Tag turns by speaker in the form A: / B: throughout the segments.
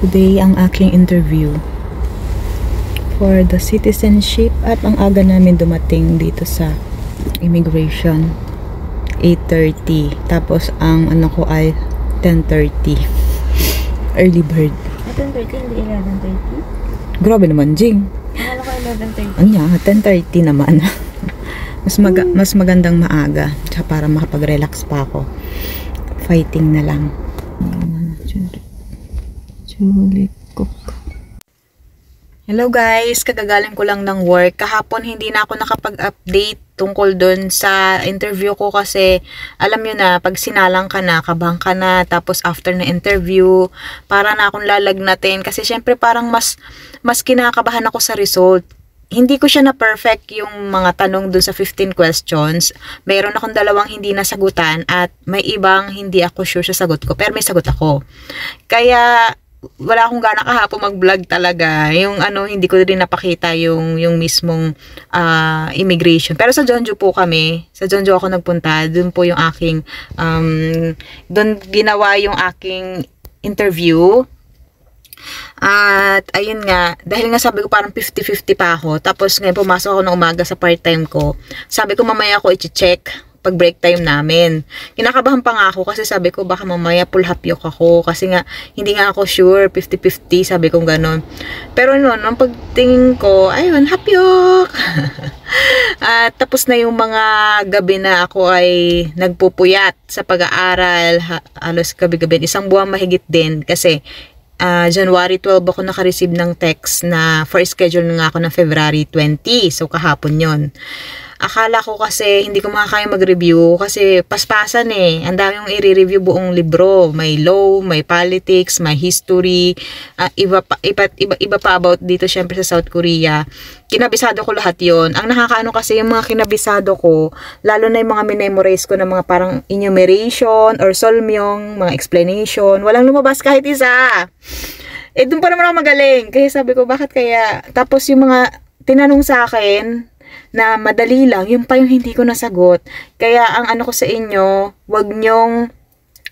A: Today ang aking interview for the citizenship at ang aga namin dumating dito sa immigration 8:30 tapos ang ano ko ay 10:30 early bird.
B: 10:30 hindi 11:30?
A: Grabe naman, Jing.
B: Akala ko 11:30.
A: Anya, 10:30 naman. mas magandang maaga para makapag-relax pa ako. Fighting na lang. Julie Cook. Hello guys, kagagaling ko lang ng work. Kahapon hindi na ako nakapag-update tungkol dun sa interview ko kasi alam nyo na, pag sinalang ka na, kabang ka na, tapos after na interview, para na akong lalagnatin kasi syempre parang mas kinakabahan ako sa result. Hindi ko siya na perfect yung mga tanong dun sa 15 questions. Mayroon akong dalawang hindi nasagutan at may ibang hindi ako sure sa sagot ko, pero may sagot ako. Kaya wala akong gana kahapon mag-vlog talaga. Yung ano, hindi ko rin napakita yung mismong immigration. Pero sa Jeonju po kami. Sa Jeonju ako nagpunta. Doon po yung aking doon ginawa yung aking interview. At ayun nga, dahil nga sabi ko parang 50-50 pa ako. Tapos ngayon pumasok ako ng umaga sa part-time ko. Sabi ko mamaya ako i-check pag break time namin. Kinakabahan pa nga ako kasi sabi ko baka mamaya full hapyok ako kasi nga hindi nga ako sure, 50-50 sabi ko gano'n. Pero noon, nung pagtingin ko, ayun, hapyok! At tapos na yung mga gabi na ako ay nagpupuyat sa pag-aaral, halos gabi-gabi, isang buwan mahigit din kasi January 12 ako naka-receive ng text na for schedule na nga ako ng February 20. So kahapon yon. Akala ko kasi hindi ko makakaya mag-review kasi paspasan eh. Ang dami yung i-review buong libro. May law, may politics, may history, iba pa about dito syempre sa South Korea. Kinabisado ko lahat yon. Ang nakakaano kasi yung mga kinabisado ko, lalo na yung mga minemorize ko na mga parang enumeration or solmyong, mga explanation. Walang lumabas kahit isa. Eh, dun pa naman ako magaling. Kaya sabi ko, bakit kaya? Tapos yung mga tinanong sa akin, na madali lang, yung pa yung hindi ko nasagot. Kaya ang ano ko sa inyo, wag nyong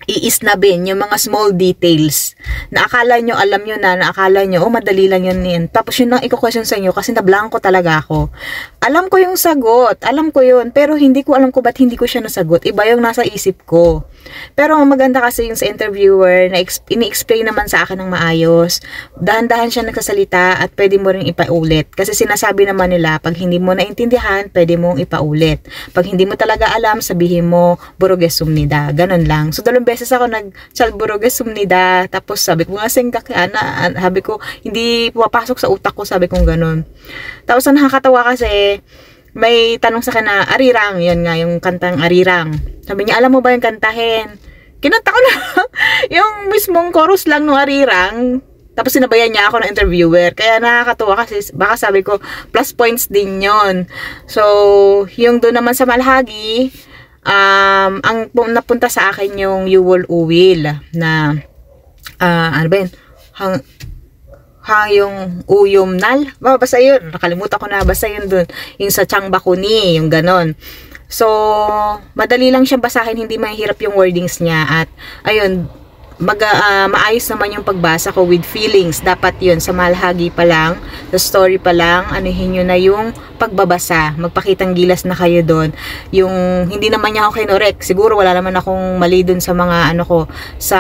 A: iisnabin yung mga small details na akala nyo, alam nyo na akala nyo, oh madali lang yun. Tapos yun lang i-question sa inyo kasi nablangko talaga ako. Alam ko yung sagot, alam ko yun, pero hindi ko alam ko ba't hindi ko siya nasagot. Iba yung nasa isip ko. Pero ang maganda kasi yung sa interviewer na ini-explain naman sa akin ng maayos. Dahan-dahan siya nagsasalita at pwede mo rin ipaulit. Kasi sinasabi naman nila, pag hindi mo naintindihan, pwede mong ipaulit. Pag hindi mo talaga alam, sabihin mo, buruges sumnida. Ganon lang. So, 2 beses ako nag-buruges sumnida. Tapos sabi ko nga, sengkakana. Sabi ko, hindi pumapasok sa utak ko. Sabi ko ganon. Tapos ang nakakatawa kasi, may tanong sa akin na Arirang, yun nga, yung kantang Arirang. Sabi niya, alam mo ba yung kantahin? Kinanta ko na yung mismong chorus lang ng Arirang. Tapos sinabayan niya ako ng interviewer. Kaya nakakatuwa kasi baka sabi ko, plus points din yon. So, yung doon naman sa Malhagi, ang napunta sa akin yung Yuwol Uwil na, ano ba yun? Yung Uyumnal. Basta yun. Nakalimutan ko na. Basta yun dun. Yung sa Changbakuni. Yung ganon. So, madali lang siyang basahin. Hindi mahirap yung wordings niya. At, ayun, maayos naman yung pagbasa ko with feelings. Dapat yun. Sa Malhagi pa lang, sa story pa lang, anuhin nyo na yung pagbabasa. Magpakitang gilas na kayo doon. Yung hindi naman niya ako kinorek. Siguro wala naman akong mali doon sa mga ano ko, sa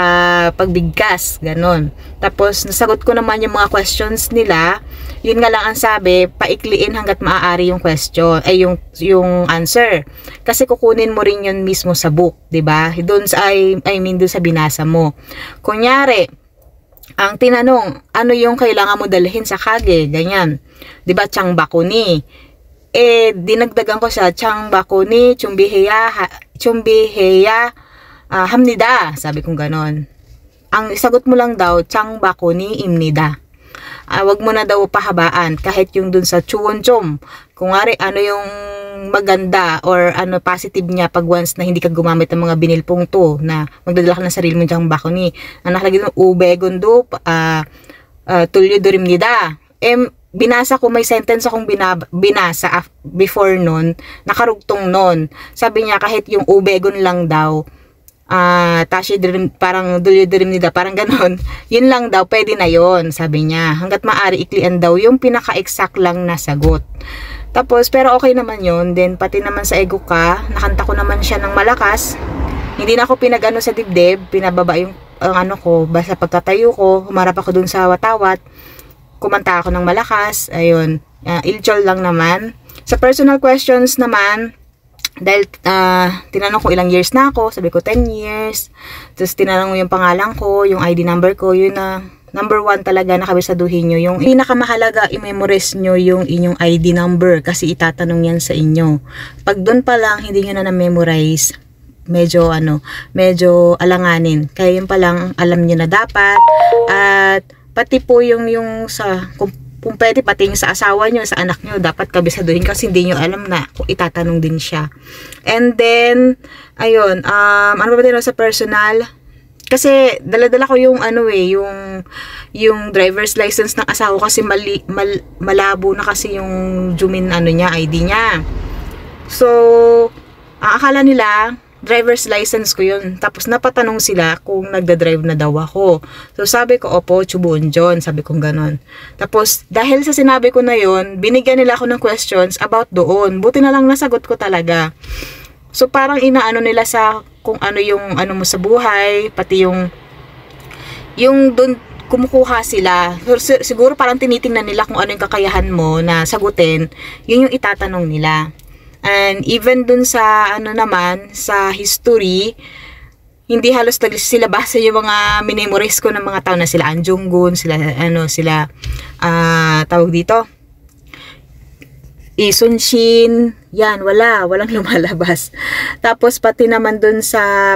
A: pagbigkas. Ganon. Tapos, nasagot ko naman yung mga questions nila. Yun nga lang ang sabi, paikliin hanggat maaari yung question, ay yung answer. Kasi kukunin mo rin yun mismo sa book, 'di ba? Doon sa doon sa binasa mo. Kunyari, ang tinanong, ano yung kailangan mo dalhin sa Kage, ganyan. 'Di ba? Changbakuni. Eh dinagdagan ko siya, Changbakuni, Chumbiheya Hamnida, sabi kong ganon. Ang isagot mo lang daw, Changbakuni Imnida. Wag mo na daw pahabaan kahit yung dun sa Chuwonchom. Kung ngari, ano yung maganda or ano positive niya pag once na hindi ka gumamit ng mga binilpong to na magdadala ka ng sarili mo diyang bakuni. Ang nakalagay doon, ube gondo, tulyo durimnida. Binasa ko, may sentence akong binasa before nun, nakarugtong nun. Sabi niya kahit yung ubegon lang daw, Tashi dream, parang dulyo dream nida, parang ganon. Yun lang daw, pwede na yon, sabi niya. Hanggat maaari iklian daw yung pinaka-exact lang na sagot. Tapos, pero okay naman yun. Then, pati naman sa ego ka, nakanta ko naman siya ng malakas. Hindi na ako pinag-ano sa dibdib, pinababa yung ano ko, basta pagtatayo ko, humarap ako dun sa watawat, kumanta ako ng malakas, ayun. Ilchol lang naman. Sa personal questions naman, dahil tinanong ko ilang years na ako, sabi ko 10 years. Tapos tinanong mo yung pangalan ko, yung ID number ko, yun na number 1 talaga na kabisaduhin nyo. Yung pinakamahalaga, i-memorize nyo yung inyong ID number kasi itatanong yan sa inyo. Pag doon pa lang hindi nyo na na-memorize, medyo alanganin. Kaya yun pa lang alam nyo na dapat. At pati po yung sa kung pwede pati yung sa asawa nyo, sa anak nyo, dapat kabisaduhin kasi hindi nyo alam na kung itatanong din siya. And then, ayun, ano ba din sa personal? Kasi, dala-dala ko yung yung driver's license ng asawa kasi malabo na kasi yung Jumin ID niya. So, akala nila, driver's license ko yun. Tapos napatanong sila kung nagda-drive na daw ako. So sabi ko, opo, Chubon John. Sabi ko ganon. Tapos dahil sa sinabi ko na yun, binigyan nila ako ng questions about doon. Buti na lang nasagot ko talaga. So parang inaano nila sa kung ano yung ano mo sa buhay, pati yung doon kumukuha sila. Siguro parang tinitingnan nila kung ano yung kakayahan mo na sagutin, yun yung itatanong nila. And even dun sa naman sa history, hindi halos sila basa yung mga minimorize ko ng mga tao na sila An Jung-gun, sila tawag dito Sun Shin, yan walang lumalabas. Tapos pati naman dun sa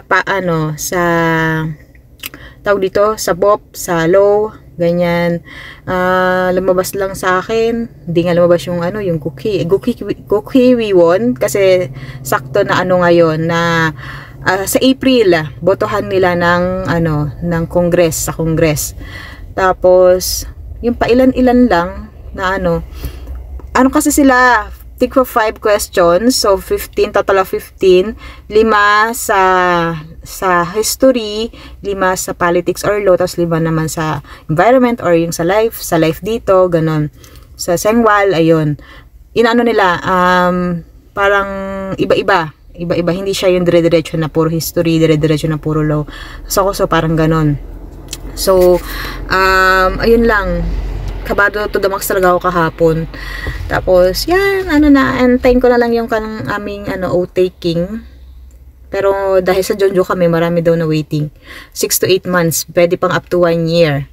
A: sa tawag dito sa Bop, sa Low, ganyan, lumabas lang sa akin, hindi nga lumabas yung yung Guki Wiwon kasi sakto na ngayon na sa April botohan nila ng ng Congress, sa Congress. Tapos yung pailan-ilan lang na kasi sila tigpa 5 questions, so 15, total of 15, 5 sa history, 5 sa politics or law, tapos 5 naman sa environment or yung sa life dito, ganon. Sa Sengwal, ayun. Inano nila, parang iba-iba, hindi siya yung dire-diretso na puro history, dire-diretso na puro law. So parang ganon. So, ayun lang. Kabado to the max talaga ako kahapon. Tapos, yan, antayin ko na lang yung aming, oath-taking. Pero, dahil sa Jonjo kami, marami daw na waiting. 6 to 8 months. Pwede pang up to 1 year.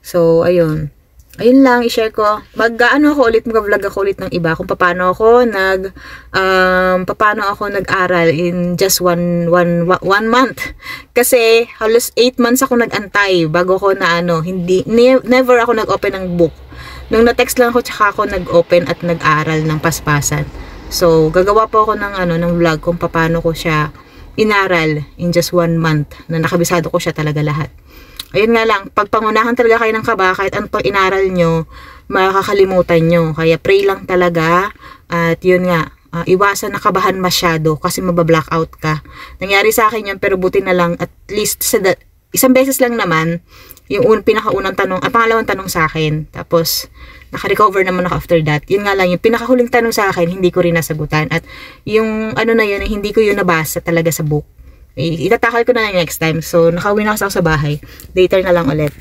A: So, ayun. Ayun lang, i-share ko. Mag-vlog ako ulit ng iba. Kung paano ako nag-aral in just one month. Kasi, halos 8 months ako nag-antay bago ko na never ako nag-open ng book. Nung na-text lang ako, tsaka ako nag-open at nag-aral ng paspasan. So, gagawa po ako ng vlog kung paano ko siya inaral in just 1 month. Na nakabisado ko siya talaga lahat. Ayun nga lang, pag pangunahan talaga kayo ng kaba, kahit ano pang inaral nyo, makakalimutan nyo. Kaya pray lang talaga. At yun nga, iwasan na kabahan masyado kasi mabablock ka. Nangyari sa akin yun, pero buti na lang, at least isang beses lang naman, yung pinakaunang tanong, at pangalawang tanong sa akin. Tapos, naka-recover naman ako after that. Yun nga lang, yung pinakahuling tanong sa akin, hindi ko rin nasagutan. At yung hindi ko yun nabasa talaga sa book. Itatakal ko na lang next time. So, nakauwi na ako sa bahay. Later na lang ulit.